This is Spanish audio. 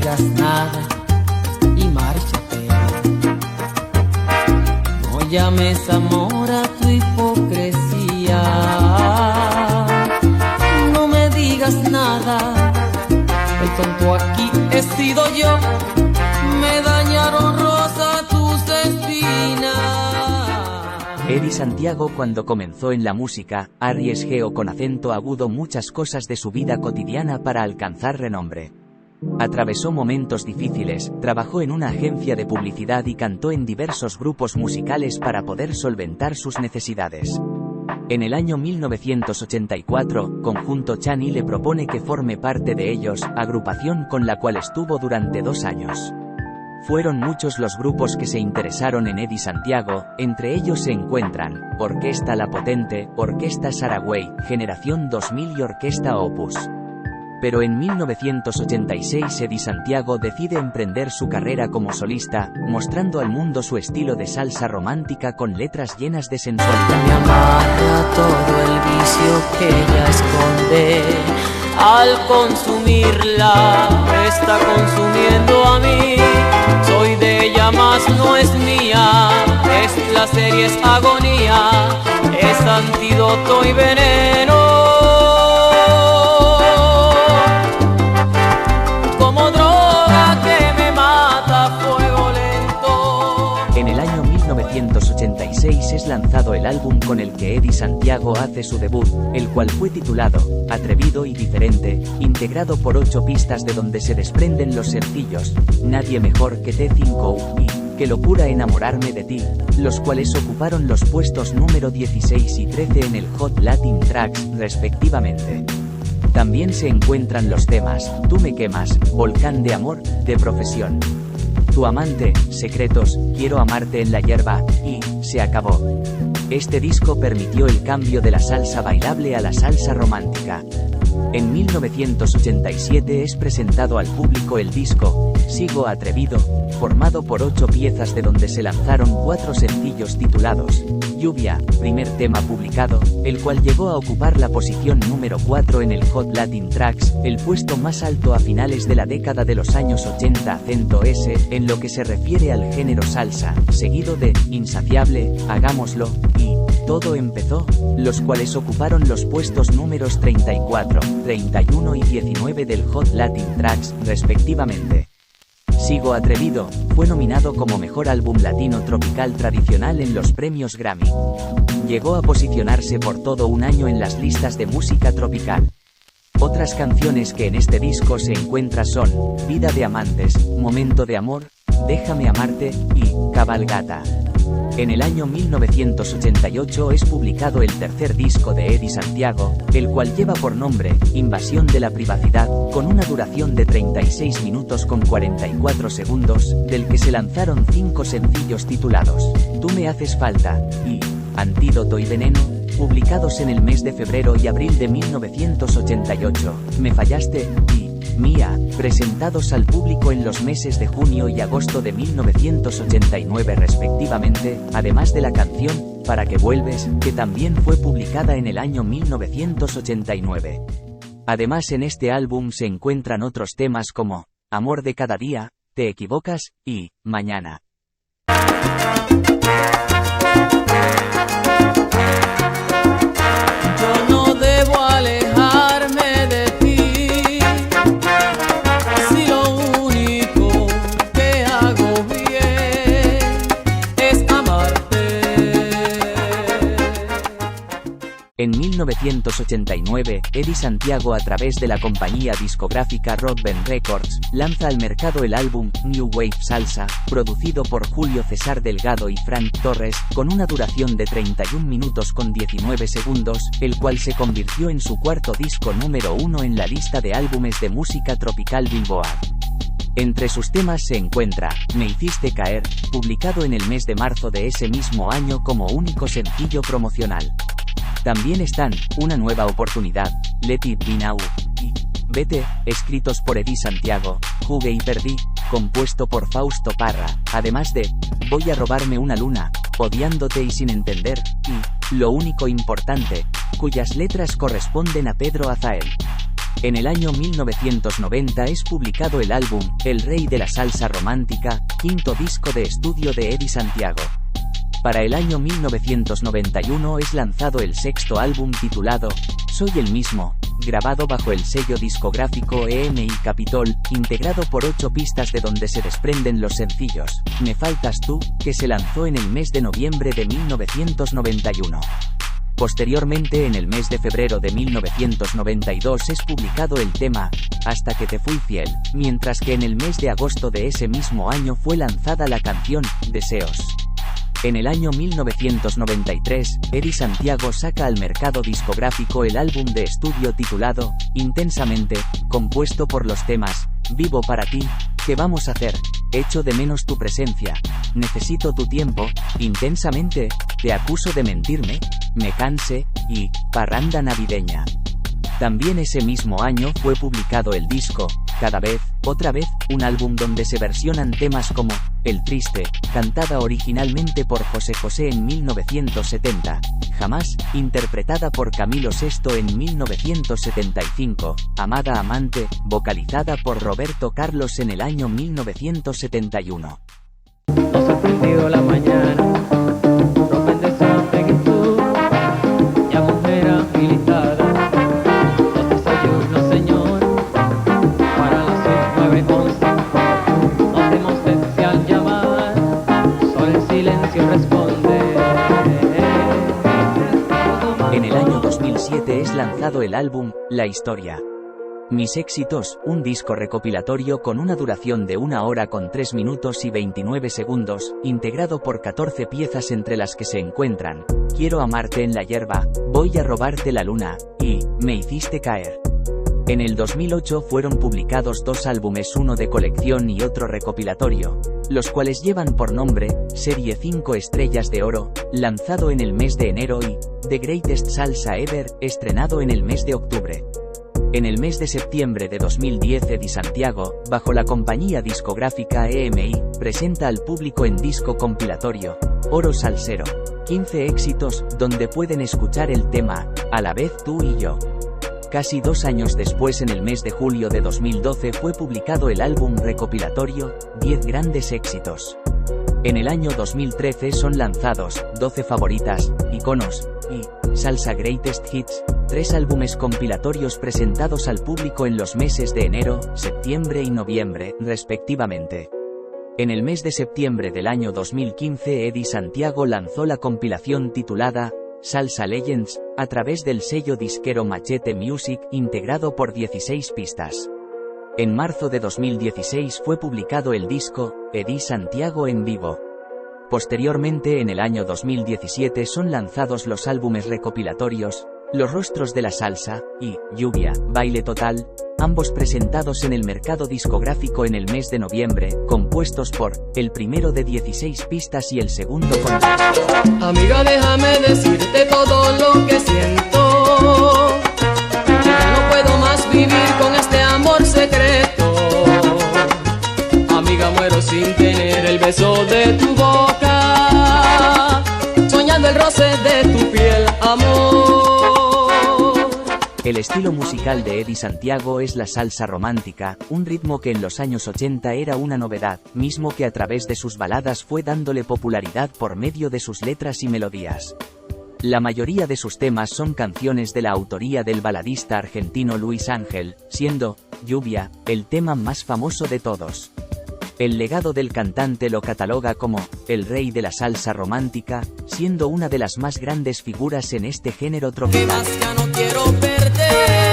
digas nada y márchate. No llames amor a tu hipocresía. No me digas nada, el tonto aquí he sido yo. Me dañaron rosa tus espinas. Eddie Santiago, cuando comenzó en la música, arriesgó con acento agudo muchas cosas de su vida cotidiana para alcanzar renombre. Atravesó momentos difíciles, trabajó en una agencia de publicidad y cantó en diversos grupos musicales para poder solventar sus necesidades. En el año 1984, Conjunto Chani le propone que forme parte de ellos, agrupación con la cual estuvo durante 2 años. Fueron muchos los grupos que se interesaron en Eddie Santiago, entre ellos se encuentran Orquesta La Potente, Orquesta Saragüey, Generación 2000 y Orquesta Opus. Pero en 1986 Eddie Santiago decide emprender su carrera como solista, mostrando al mundo su estilo de salsa romántica con letras llenas de sensualidad. Me amarra todo el vicio que ella esconde. Al consumirla, me está consumiendo a mí. Soy de ella, mas no es mía. Es placer y es agonía. Es antídoto y veneno. Como droga que me mata a fuego lento. En el año 1986 es lanzado el álbum con el que Eddie Santiago hace su debut, el cual fue titulado Atrevido y Diferente, integrado por 8 pistas de donde se desprenden los sencillos Nadie Mejor que T5 y Qué Locura Enamorarme de Ti, los cuales ocuparon los puestos número 16 y 13 en el Hot Latin Tracks, respectivamente. También se encuentran los temas Tú me quemas, Volcán de amor, De profesión, Tu amante, Secretos, Quiero amarte en la hierba, y Se acabó. Este disco permitió el cambio de la salsa bailable a la salsa romántica. En 1987 es presentado al público el disco Sigo Atrevido, formado por 8 piezas de donde se lanzaron 4 sencillos titulados Lluvia, primer tema publicado, el cual llegó a ocupar la posición número 4 en el Hot Latin Tracks, el puesto más alto a finales de la década de los años 80 acento S, en lo que se refiere al género salsa, seguido de Insaciable, Hagámoslo, y Todo empezó, los cuales ocuparon los puestos números 34, 31 y 19 del Hot Latin Tracks, respectivamente. Sigo Atrevido, fue nominado como Mejor Álbum Latino Tropical Tradicional en los premios Grammy. Llegó a posicionarse por todo un año en las listas de música tropical. Otras canciones que en este disco se encuentran son Vida de Amantes, Momento de Amor, Déjame Amarte, y Cabalgata. En el año 1988 es publicado el tercer disco de Eddie Santiago, el cual lleva por nombre Invasión de la Privacidad, con una duración de 36 minutos con 44 segundos, del que se lanzaron 5 sencillos titulados Tú me haces falta, y Antídoto y Veneno, publicados en el mes de febrero y abril de 1988, Me fallaste, y Mía, presentados al público en los meses de junio y agosto de 1989 respectivamente, además de la canción Para que vuelves, que también fue publicada en el año 1989. Además en este álbum se encuentran otros temas como Amor de cada día, Te equivocas, y Mañana. Yo no debo alejarme de ti. Si lo único que hago bien es amarte. En 1989, Eddie Santiago, a través de la compañía discográfica Rock Band Records, lanza al mercado el álbum New Wave Salsa, producido por Julio César Delgado y Frank Torres, con una duración de 31 minutos con 19 segundos, el cual se convirtió en su cuarto disco número 1 en la lista de álbumes de música tropical Billboard. Entre sus temas se encuentra Me hiciste caer, publicado en el mes de marzo de ese mismo año como único sencillo promocional. También están Una nueva oportunidad, Let It Be Now, y Vete, escritos por Eddie Santiago, Jugué y perdí, compuesto por Fausto Parra, además de Voy a robarme una luna, Odiándote y sin entender, y Lo único importante, cuyas letras corresponden a Pedro Azael. En el año 1990 es publicado el álbum El Rey de la Salsa Romántica, quinto disco de estudio de Eddie Santiago. Para el año 1991 es lanzado el sexto álbum titulado Soy el mismo, grabado bajo el sello discográfico EMI Capitol, integrado por 8 pistas de donde se desprenden los sencillos Me Faltas Tú, que se lanzó en el mes de noviembre de 1991. Posteriormente, en el mes de febrero de 1992 es publicado el tema Hasta que te fui fiel, mientras que en el mes de agosto de ese mismo año fue lanzada la canción Deseos. En el año 1993, Eddie Santiago saca al mercado discográfico el álbum de estudio titulado Intensamente, compuesto por los temas Vivo para ti, ¿Qué vamos a hacer?, Echo de menos tu presencia, Necesito tu tiempo, Intensamente, Te acuso de mentirme, Me canse, y Parranda navideña. También ese mismo año fue publicado el disco Cada vez, otra vez, un álbum donde se versionan temas como El Triste, cantada originalmente por José José en 1970, Jamás, interpretada por Camilo VI en 1975, Amada Amante, vocalizada por Roberto Carlos en el año 1971. Nos ha prendido la mañana, rompen de sangre que tú, ya mujer habilitada. En el año 2007 es lanzado el álbum La Historia. Mis éxitos, un disco recopilatorio con una duración de 1 hora con 3 minutos y 29 segundos, integrado por 14 piezas entre las que se encuentran Quiero amarte en la hierba, Voy a robarte la luna, y Me hiciste caer. En el 2008 fueron publicados 2 álbumes, uno de colección y otro recopilatorio, los cuales llevan por nombre Serie 5 Estrellas de Oro, lanzado en el mes de enero, y The Greatest Salsa Ever, estrenado en el mes de octubre. En el mes de septiembre de 2010 Eddie Santiago, bajo la compañía discográfica EMI, presenta al público en disco compilatorio Oro Salsero, 15 éxitos, donde pueden escuchar el tema A la vez tú y yo. Casi 2 años después, en el mes de julio de 2012 fue publicado el álbum recopilatorio 10 grandes éxitos. En el año 2013 son lanzados 12 favoritas, Iconos, y Salsa Greatest Hits, 3 álbumes compilatorios presentados al público en los meses de enero, septiembre y noviembre, respectivamente. En el mes de septiembre del año 2015 Eddie Santiago lanzó la compilación titulada Salsa Legends, a través del sello disquero Machete Music, integrado por 16 pistas. En marzo de 2016 fue publicado el disco Eddie Santiago en vivo. Posteriormente, en el año 2017 son lanzados los álbumes recopilatorios Los Rostros de la Salsa y Lluvia, Baile Total, ambos presentados en el mercado discográfico en el mes de noviembre, compuestos por el primero de 16 pistas y el segundo con... Amiga, déjame decirte todo lo que siento, ya no puedo más vivir con este amor secreto. Amiga, muero sin tener el beso de tu boca, soñando el roce de tu piel, amor. El estilo musical de Eddie Santiago es la salsa romántica, un ritmo que en los años 80 era una novedad, mismo que a través de sus baladas fue dándole popularidad por medio de sus letras y melodías. La mayoría de sus temas son canciones de la autoría del baladista argentino Luis Ángel, siendo Lluvia el tema más famoso de todos. El legado del cantante lo cataloga como el rey de la salsa romántica, siendo una de las más grandes figuras en este género tropical. Ya no quiero perder.